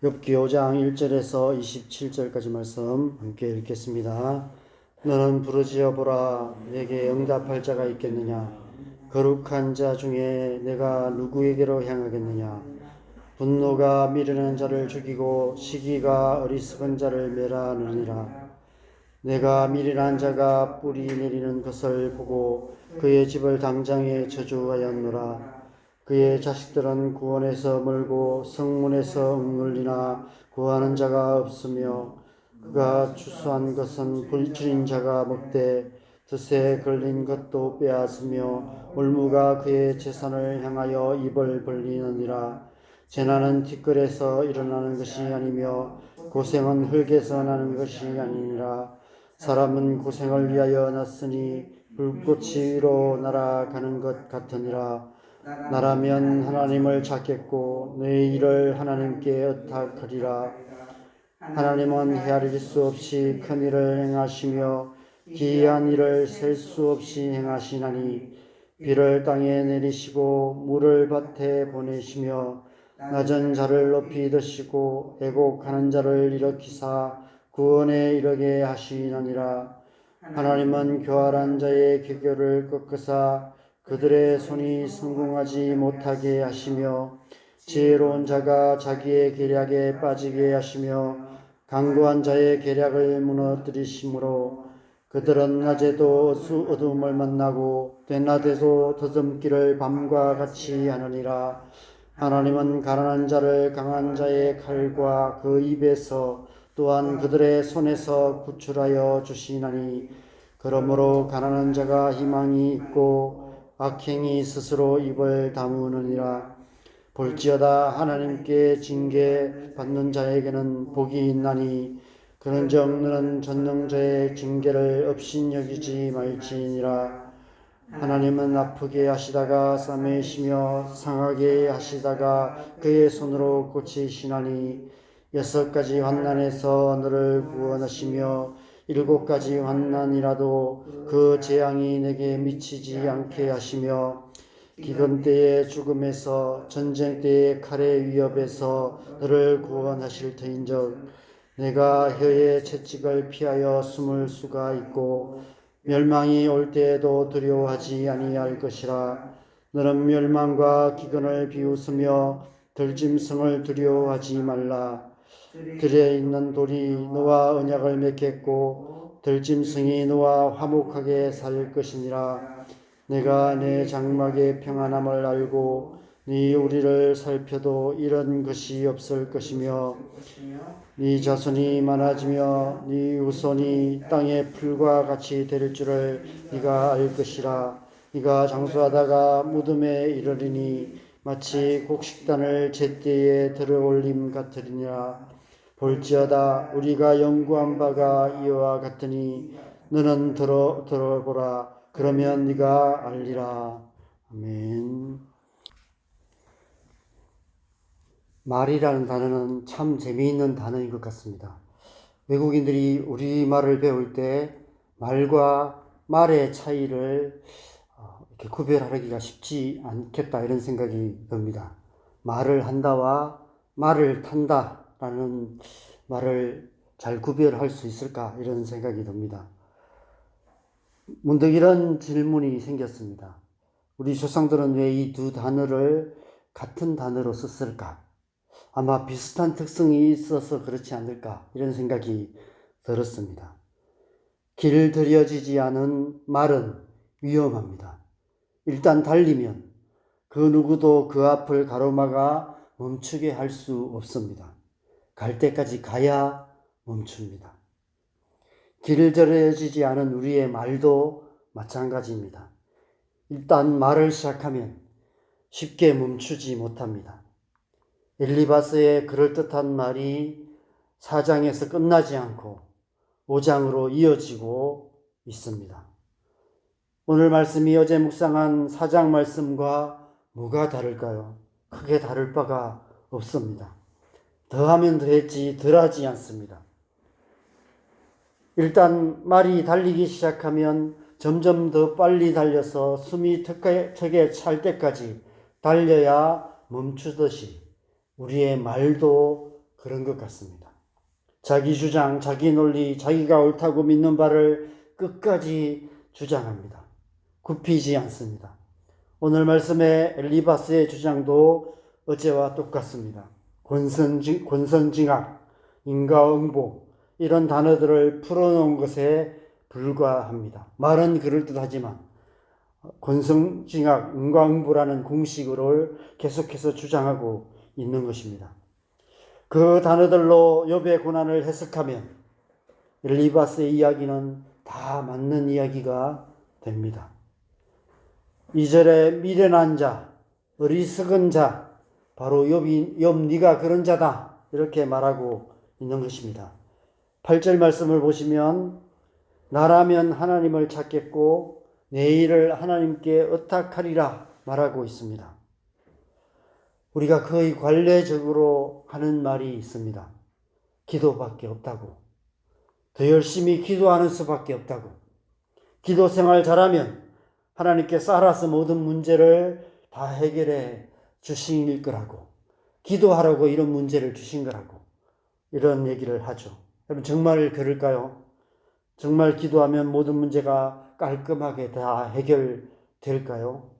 욥기 5장 1절에서 27절까지 말씀 함께 읽겠습니다. 너는 부르짖어 보라. 내게 응답할 자가 있겠느냐? 거룩한 자 중에 내가 누구에게로 향하겠느냐? 분노가 미르는 자를 죽이고 시기가 어리석은 자를 멸하느니라. 내가 미련한 자가 뿌리 내리는 것을 보고 그의 집을 당장에 저주하였노라. 그의 자식들은 구원에서 멀고 성문에서 억눌리나 구하는 자가 없으며 그가 추수한 것은 불주인 자가 먹되 덫에 걸린 것도 빼앗으며 올무가 그의 재산을 향하여 입을 벌리느니라. 재난은 티끌에서 일어나는 것이 아니며 고생은 흙에서 나는 것이 아니니라. 사람은 고생을 위하여 났으니 불꽃이 위로 날아가는 것 같으니라. 나라면 하나님을 찾겠고 내 일을 하나님께 의탁하리라. 하나님은 헤아릴 수 없이 큰 일을 행하시며 기이한 일을 셀 수 없이 행하시나니 비를 땅에 내리시고 물을 밭에 보내시며 낮은 자를 높이 드시고 애곡하는 자를 일으키사 구원에 이르게 하시느니라. 하나님은 교활한 자의 계교를 꺾으사 그들의 손이 성공하지 못하게 하시며 지혜로운 자가 자기의 계략에 빠지게 하시며 강구한 자의 계략을 무너뜨리심으로 그들은 낮에도 어두움을 만나고 때낮에도 더듬기를 밤과 같이 하느니라. 하나님은 가난한 자를 강한 자의 칼과 그 입에서 또한 그들의 손에서 구출하여 주시나니 그러므로 가난한 자가 희망이 있고 악행이 스스로 입을 다무느니라. 볼지어다 하나님께 징계 받는 자에게는 복이 있나니 그런즉 너는 전능자의 징계를 업신여기지 말지니라. 하나님은 아프게 하시다가 싸매시며 상하게 하시다가 그의 손으로 고치시나니 6가지 환난에서 너를 구원하시며 7가지 환난이라도 그 재앙이 내게 미치지 않게 하시며 기근 때의 죽음에서 전쟁 때의 칼의 위협에서 너를 구원하실 터인즉 내가 혀의 채찍을 피하여 숨을 수가 있고 멸망이 올 때에도 두려워하지 아니할 것이라. 너는 멸망과 기근을 비웃으며 들짐승을 두려워하지 말라. 들에 있는 돌이 너와 언약을 맺겠고 들짐승이 너와 화목하게 살 것이니라. 내가 내 장막의 평안함을 알고 네 우리를 살펴도 이런 것이 없을 것이며 네 자손이 많아지며 네 후손이 땅의 풀과 같이 될 줄을 네가 알 것이라. 네가 장수하다가 무덤에 이르리니 마치 곡식단을 제때에 들어올림 같으리니라. 볼지어다 우리가 연구한 바가 이와 같으니 너는 들어보라. 그러면 네가 알리라. 아멘. 말이라는 단어는 참 재미있는 단어인 것 같습니다. 외국인들이 우리말을 배울 때 말과 말의 차이를 이렇게 구별하기가 쉽지 않겠다 이런 생각이 듭니다. 말을 한다와 말을 탄다라는 말을 잘 구별할 수 있을까 이런 생각이 듭니다. 문득 이런 질문이 생겼습니다. 우리 조상들은 왜 이 두 단어를 같은 단어로 썼을까? 아마 비슷한 특성이 있어서 그렇지 않을까 이런 생각이 들었습니다. 길들여지지 않은 말은 위험합니다. 일단 달리면 그 누구도 그 앞을 가로막아 멈추게 할 수 없습니다. 갈 때까지 가야 멈춥니다. 길들여지지 않은 우리의 말도 마찬가지입니다. 일단 말을 시작하면 쉽게 멈추지 못합니다. 엘리바스의 그럴듯한 말이 4장에서 끝나지 않고 5장으로 이어지고 있습니다. 오늘 말씀이 어제 묵상한 4장 말씀과 뭐가 다를까요? 크게 다를 바가 없습니다. 더하면 더했지 덜하지 않습니다. 일단 말이 달리기 시작하면 점점 더 빨리 달려서 숨이 턱에 찰 때까지 달려야 멈추듯이 우리의 말도 그런 것 같습니다. 자기 주장, 자기 논리, 자기가 옳다고 믿는 바를 끝까지 주장합니다. 굽히지 않습니다. 오늘 말씀의 엘리바스의 주장도 어제와 똑같습니다. 권선징악, 인과응보 이런 단어들을 풀어놓은 것에 불과합니다. 말은 그럴듯하지만 권선징악, 인과응보라는 공식을 계속해서 주장하고 있는 것입니다. 그 단어들로 욥의 고난을 해석하면 엘리바스의 이야기는 다 맞는 이야기가 됩니다. 2절에 미련한 자, 어리석은 자, 바로 욥 네가 그런 자다 이렇게 말하고 있는 것입니다. 8절 말씀을 보시면 나라면 하나님을 찾겠고 내 일을 하나님께 의탁하리라 말하고 있습니다. 우리가 거의 관례적으로 하는 말이 있습니다. 기도밖에 없다고. 더 열심히 기도하는 수밖에 없다고. 기도 생활 잘하면 하나님께서 알아서 모든 문제를 다 해결해 주신 거라고. 기도하라고 이런 문제를 주신 거라고. 이런 얘기를 하죠. 여러분 정말 그럴까요? 정말 기도하면 모든 문제가 깔끔하게 다 해결될까요?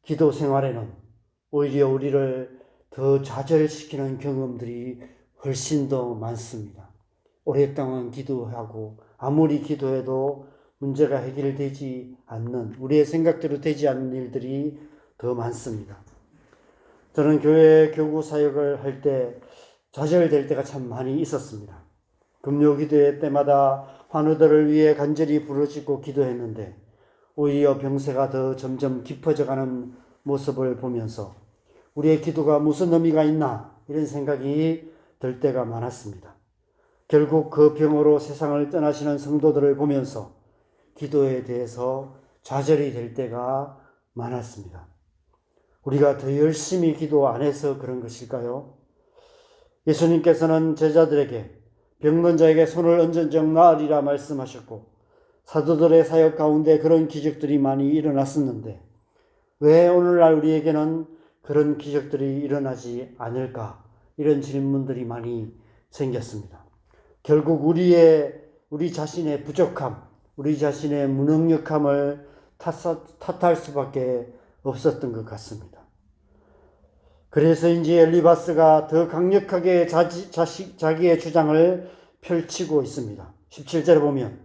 기도 생활에는 오히려 우리를 더 좌절시키는 경험들이 훨씬 더 많습니다. 오랫동안 기도하고 아무리 기도해도 문제가 해결되지 않는, 우리의 생각대로 되지 않는 일들이 더 많습니다. 저는 교회 교구 사역을 할 때 좌절될 때가 참 많이 있었습니다. 금요 기도회 때마다 환우들을 위해 간절히 부르짖고 기도했는데 오히려 병세가 더 점점 깊어져가는 모습을 보면서 우리의 기도가 무슨 의미가 있나 이런 생각이 들 때가 많았습니다. 결국 그 병으로 세상을 떠나시는 성도들을 보면서 기도에 대해서 좌절이 될 때가 많았습니다. 우리가 더 열심히 기도 안 해서 그런 것일까요? 예수님께서는 제자들에게 병든 자에게 손을 얹은 적 나으리라 말씀하셨고 사도들의 사역 가운데 그런 기적들이 많이 일어났었는데 왜 오늘날 우리에게는 그런 기적들이 일어나지 않을까? 이런 질문들이 많이 생겼습니다. 결국 우리 자신의 부족함, 우리 자신의 무능력함을 탓할 수밖에 없었던 것 같습니다. 그래서인지 엘리바스가 더 강력하게 자기의 주장을 펼치고 있습니다. 17절에 보면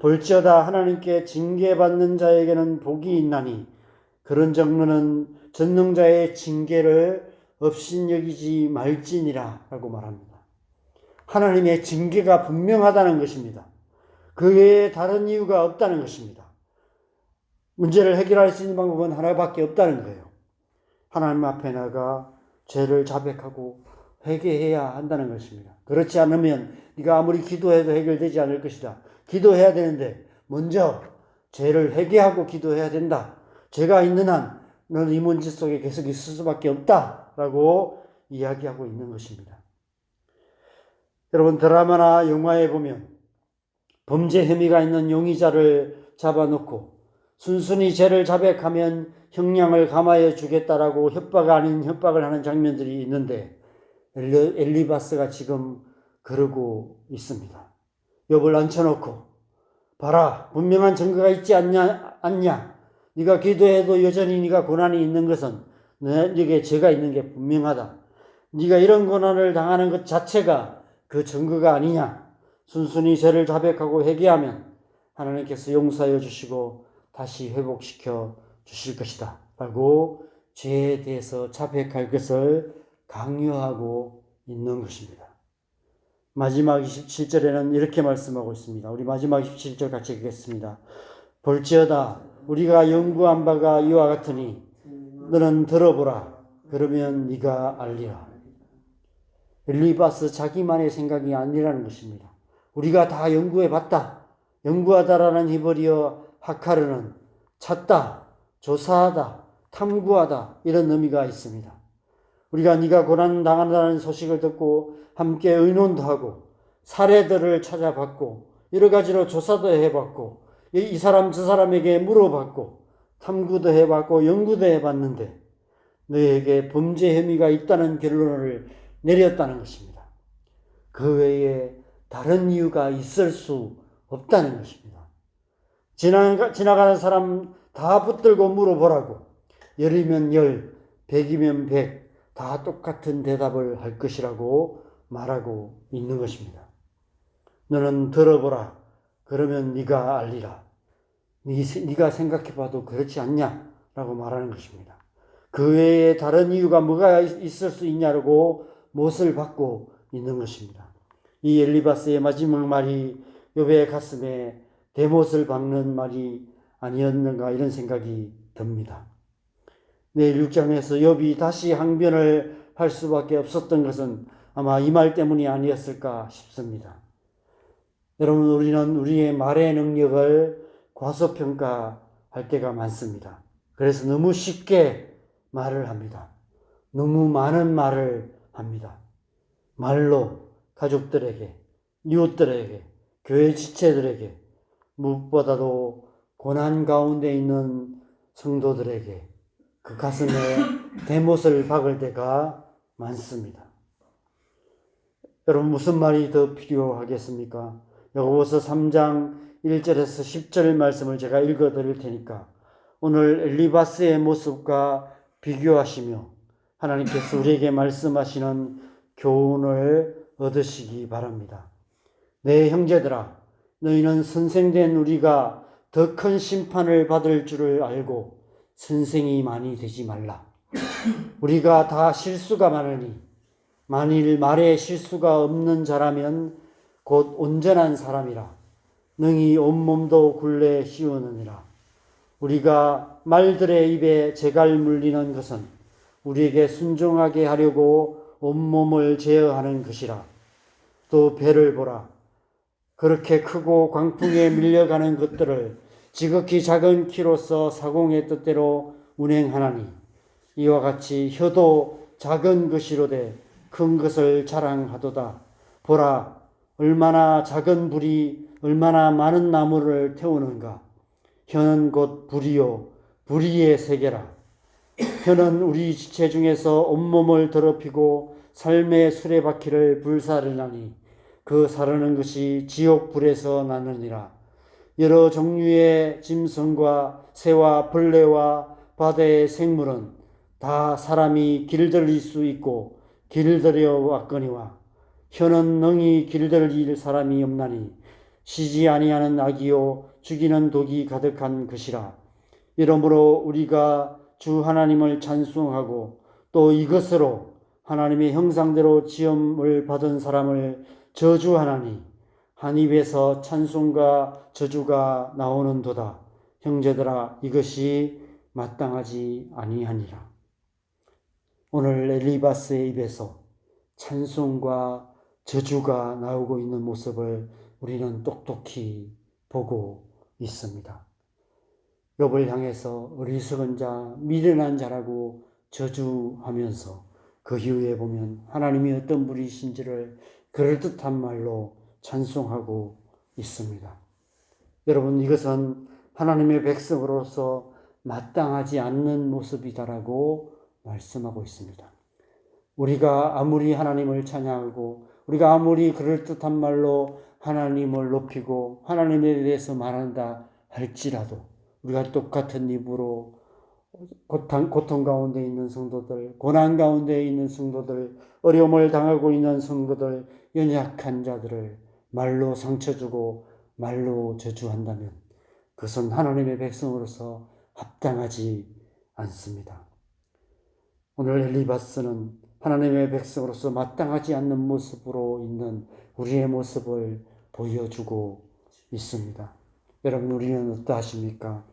볼지어다 하나님께 징계받는 자에게는 복이 있나니 그런 정로는 전능자의 징계를 업신여기지 말지니라 라고 말합니다. 하나님의 징계가 분명하다는 것입니다. 그 외에 다른 이유가 없다는 것입니다. 문제를 해결할 수 있는 방법은 하나밖에 없다는 거예요. 하나님 앞에 나가 죄를 자백하고 회개해야 한다는 것입니다. 그렇지 않으면 네가 아무리 기도해도 해결되지 않을 것이다. 기도해야 되는데 먼저 죄를 회개하고 기도해야 된다. 죄가 있는 한 너는 이 문제 속에 계속 있을 수밖에 없다라고 이야기하고 있는 것입니다. 여러분 드라마나 영화에 보면 범죄 혐의가 있는 용의자를 잡아놓고 순순히 죄를 자백하면 형량을 감하여 주겠다라고 협박 아닌 협박을 하는 장면들이 있는데 엘리바스가 지금 그러고 있습니다. 욥을 앉혀놓고 봐라 분명한 증거가 있지 않냐? 네가 기도해도 여전히 네가 고난이 있는 것은 네게 죄가 있는 게 분명하다. 네가 이런 고난을 당하는 것 자체가 그 증거가 아니냐. 순순히 죄를 자백하고 회개하면 하나님께서 용서하여 주시고 다시 회복시켜 주실 것이다 라고 죄에 대해서 자백할 것을 강요하고 있는 것입니다. 마지막 27절에는 이렇게 말씀하고 있습니다. 우리 마지막 27절 같이 읽겠습니다. 볼지어다 우리가 연구한 바가 이와 같으니 너는 들어보라. 그러면 네가 알리라. 엘리바스 자기만의 생각이 아니라는 것입니다. 우리가 다 연구해봤다. 연구하다라는 히브리어 하카르는 찾다, 조사하다, 탐구하다 이런 의미가 있습니다. 우리가 네가 고난당한다는 소식을 듣고 함께 의논도 하고 사례들을 찾아봤고 여러 가지로 조사도 해봤고 이 사람 저 사람에게 물어봤고 탐구도 해봤고 연구도 해봤는데 너에게 범죄 혐의가 있다는 결론을 내렸다는 것입니다. 그 외에 다른 이유가 있을 수 없다는 것입니다. 지나가는 사람 다 붙들고 물어보라고. 10이면 10, 100이면 100, 다 똑같은 대답을 할 것이라고 말하고 있는 것입니다. 너는 들어보라. 그러면 네가 알리라. 네가 생각해봐도 그렇지 않냐? 라고 말하는 것입니다. 그 외에 다른 이유가 뭐가 있을 수 있냐고 못을 받고 있는 것입니다. 이 엘리바스의 마지막 말이 욥의 가슴에 대못을 박는 말이 아니었는가 이런 생각이 듭니다. 내일 6장에서 욥이 다시 항변을 할 수밖에 없었던 것은 아마 이 말 때문이 아니었을까 싶습니다. 여러분, 우리는 우리의 말의 능력을 과소평가할 때가 많습니다. 그래서 너무 쉽게 말을 합니다. 너무 많은 말을 합니다. 말로 가족들에게, 이웃들에게, 교회 지체들에게, 무엇보다도 고난 가운데 있는 성도들에게 그 가슴에 대못을 박을 때가 많습니다. 여러분, 무슨 말이 더 필요하겠습니까? 야고보서 3장 1절에서 10절 말씀을 제가 읽어 드릴 테니까 오늘 엘리바스의 모습과 비교하시며 하나님께서 우리에게 말씀하시는 교훈을 얻으시기 바랍니다. 내 형제들아, 너희는 선생된 우리가 더 큰 심판을 받을 줄을 알고 선생이 많이 되지 말라. 우리가 다 실수가 많으니 만일 말에 실수가 없는 자라면 곧 온전한 사람이라 능히 온몸도 굴레 씌우느니라. 우리가 말들의 입에 재갈 물리는 것은 우리에게 순종하게 하려고 온몸을 제어하는 것이라. 또 배를 보라. 그렇게 크고 광풍에 밀려가는 것들을 지극히 작은 키로서 사공의 뜻대로 운행하나니 이와 같이 혀도 작은 것이로되 큰 것을 자랑하도다. 보라, 얼마나 작은 불이 얼마나 많은 나무를 태우는가. 혀는 곧 불이요 불의의 세계라. 혀는 우리 지체 중에서 온몸을 더럽히고 삶의 수레바퀴를 불사르나니 그 사르는 것이 지옥 불에서 나느니라. 여러 종류의 짐승과 새와 벌레와 바다의 생물은 다 사람이 길들일 수 있고 길들여 왔거니와 혀는 능히 길들일 사람이 없나니 쉬지 아니하는 악이요 죽이는 독이 가득한 것이라. 이러므로 우리가 주 하나님을 찬송하고 또 이것으로 하나님의 형상대로 지음을 받은 사람을 저주하나니 한 입에서 찬송과 저주가 나오는도다. 형제들아, 이것이 마땅하지 아니하니라. 오늘 엘리바스의 입에서 찬송과 저주가 나오고 있는 모습을 우리는 똑똑히 보고 있습니다. 욥을 향해서 어리석은 자, 미련한 자라고 저주하면서 그 이후에 보면 하나님이 어떤 분이신지를 그럴듯한 말로 찬송하고 있습니다. 여러분, 이것은 하나님의 백성으로서 마땅하지 않는 모습이다라고 말씀하고 있습니다. 우리가 아무리 하나님을 찬양하고 우리가 아무리 그럴듯한 말로 하나님을 높이고 하나님에 대해서 말한다 할지라도 우리가 똑같은 입으로 고통 가운데 있는 성도들, 고난 가운데 있는 성도들, 어려움을 당하고 있는 성도들, 연약한 자들을 말로 상처 주고 말로 저주한다면 그것은 하나님의 백성으로서 합당하지 않습니다. 오늘 엘리바스는 하나님의 백성으로서 마땅하지 않는 모습으로 있는 우리의 모습을 보여주고 있습니다. 여러분, 우리는 어떠하십니까?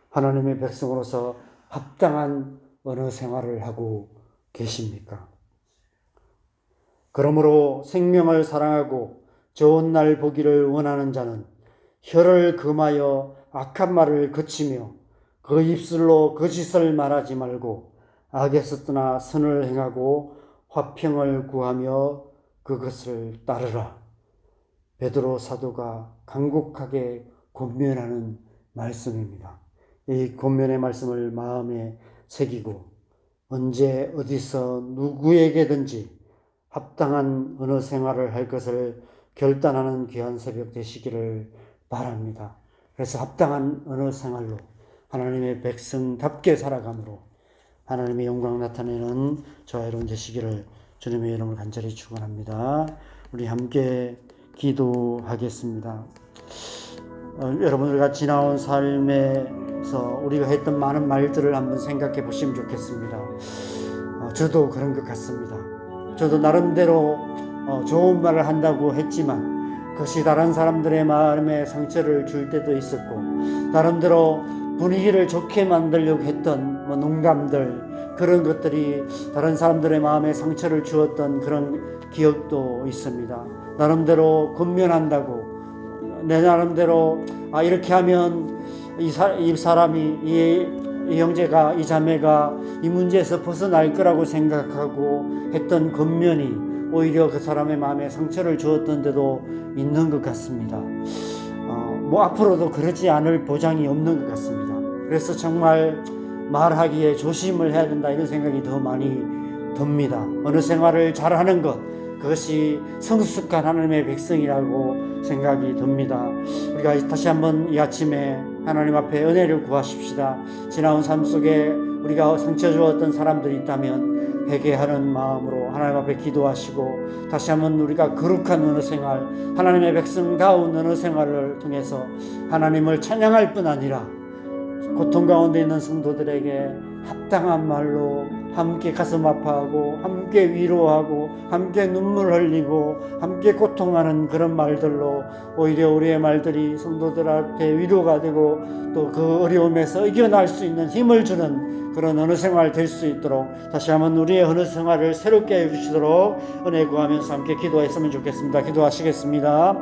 하나님의 백성으로서 합당한 어느 생활을 하고 계십니까? 그러므로 생명을 사랑하고 좋은 날 보기를 원하는 자는 혀를 금하여 악한 말을 그치며 그 입술로 거짓을 말하지 말고 악에서 떠나 선을 행하고 화평을 구하며 그것을 따르라. 베드로 사도가 간곡하게 권면하는 말씀입니다. 이 권면의 말씀을 마음에 새기고 언제 어디서 누구에게든지 합당한 언어 생활을 할 것을 결단하는 귀한 새벽 되시기를 바랍니다. 그래서 합당한 언어 생활로 하나님의 백성답게 살아감으로 하나님의 영광 나타내는 저와 여러분 되시기를 주님의 이름으로 간절히 축원합니다. 우리 함께 기도하겠습니다. 여러분, 우리가 지나온 삶에서 우리가 했던 많은 말들을 한번 생각해 보시면 좋겠습니다. 저도 그런 것 같습니다. 저도 나름대로 좋은 말을 한다고 했지만 그것이 다른 사람들의 마음에 상처를 줄 때도 있었고, 나름대로 분위기를 좋게 만들려고 했던 농담들, 그런 것들이 다른 사람들의 마음에 상처를 주었던 그런 기억도 있습니다. 나름대로 권면한다고 내 나름대로 이렇게 하면 이 사람이 이 형제가, 이 자매가 이 문제에서 벗어날 거라고 생각하고 했던 권면이 오히려 그 사람의 마음에 상처를 주었던 데도 있는 것 같습니다. 앞으로도 그러지 않을 보장이 없는 것 같습니다. 그래서 정말 말하기에 조심을 해야 된다, 이런 생각이 더 많이 듭니다. 언어 생활을 잘하는 것, 그것이 성숙한 하나님의 백성이라고 생각이 듭니다. 우리가 다시 한번 이 아침에 하나님 앞에 은혜를 구하십시다. 지나온 삶 속에 우리가 상처 주었던 사람들이 있다면 회개하는 마음으로 하나님 앞에 기도하시고, 다시 한번 우리가 거룩한 언어 생활, 하나님의 백성다운 언어 생활을 통해서 하나님을 찬양할 뿐 아니라 고통 가운데 있는 성도들에게 합당한 말로 함께 가슴 아파하고 함께 위로하고 함께 눈물 흘리고 함께 고통하는 그런 말들로 오히려 우리의 말들이 성도들한테 위로가 되고 또 그 어려움에서 이겨낼 수 있는 힘을 주는 그런 언어 생활 될 수 있도록 다시 한번 우리의 언어 생활을 새롭게 해주시도록 은혜 구하면서 함께 기도했으면 좋겠습니다. 기도하시겠습니다.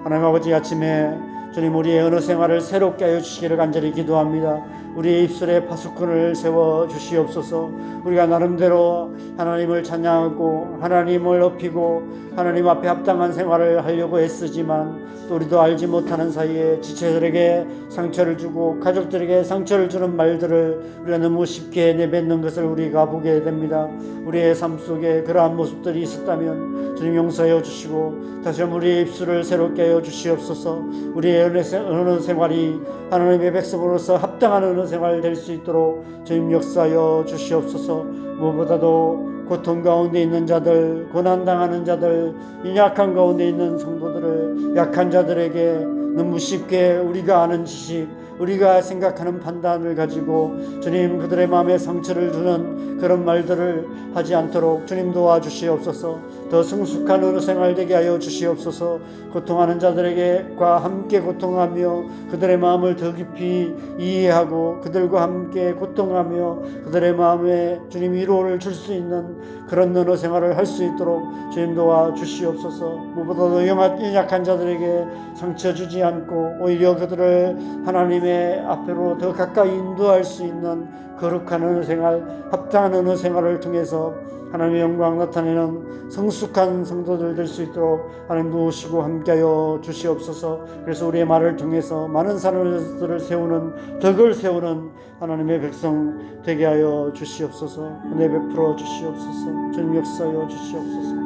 하나님 아버지, 아침에 주님, 우리의 언어 생활을 새롭게 하여 주시기를 간절히 기도합니다. 우리의 입술에 파수꾼을 세워 주시옵소서. 우리가 나름대로 하나님을 찬양하고 하나님을 높이고 하나님 앞에 합당한 생활을 하려고 애쓰지만 또 우리도 알지 못하는 사이에 지체들에게 상처를 주고 가족들에게 상처를 주는 말들을 우리가 너무 쉽게 내뱉는 것을 우리가 보게 됩니다. 우리의 삶 속에 그러한 모습들이 있었다면 주님 용서해 주시고 다시 한번 우리의 입술을 새롭게 하여 주시옵소서. 우리의 언어 생활이 하나님의 백성으로서 합당한 언어 생활 될 수 있도록 주님 역사하여 주시옵소서. 무엇보다도 고통 가운데 있는 자들, 고난당하는 자들, 연약한 가운데 있는 성도들을, 약한 자들에게 너무 쉽게 우리가 아는 지식, 우리가 생각하는 판단을 가지고 주님 그들의 마음에 상처를 주는 그런 말들을 하지 않도록 주님 도와주시옵소서. 더 성숙한 언어 생활 되게 하여 주시옵소서. 고통하는 자들에게과 함께 고통하며 그들의 마음을 더 깊이 이해하고 그들과 함께 고통하며 그들의 마음에 주님 위로를 줄 수 있는 그런 언어 생활을 할 수 있도록 주님 도와주시옵소서. 무엇보다도 연약한 자들에게 상처 주지 않고 오히려 그들을 하나님의 앞으로 더 가까이 인도할 수 있는 거룩한 언어 생활, 합당한 언어 생활을 통해서 하나님의 영광 나타내는 성숙한 성도들 될 수 있도록 하나님 도우시고 함께하여 주시옵소서. 그래서 우리의 말을 통해서 많은 사람들을 세우는, 덕을 세우는 하나님의 백성 되게 하여 주시옵소서. 은혜 베풀어 주시옵소서. 주님 역사하여 주시옵소서.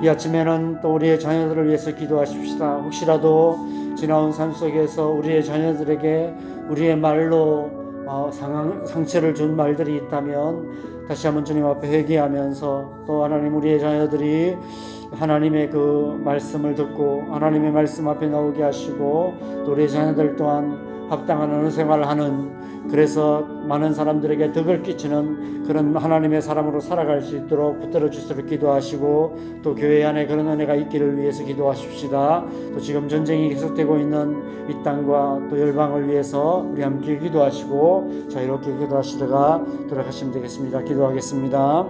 이 아침에는 또 우리의 자녀들을 위해서 기도하십시다. 혹시라도 지나온 삶 속에서 우리의 자녀들에게 우리의 말로 상처를 준 말들이 있다면 다시 한번 주님 앞에 회개하면서 또 하나님 우리의 자녀들이 하나님의 그 말씀을 듣고 하나님의 말씀 앞에 나오게 하시고 또 우리의 자녀들 또한 합당한 언어 생활을 하는, 그래서 많은 사람들에게 덕을 끼치는 그런 하나님의 사람으로 살아갈 수 있도록 붙들어 주시도록 기도하시고 또 교회 안에 그런 은혜가 있기를 위해서 기도하십시다. 또 지금 전쟁이 계속되고 있는 이 땅과 또 열방을 위해서 우리 함께 기도하시고 자유롭게 기도하시다가 돌아가시면 되겠습니다. 기도하겠습니다.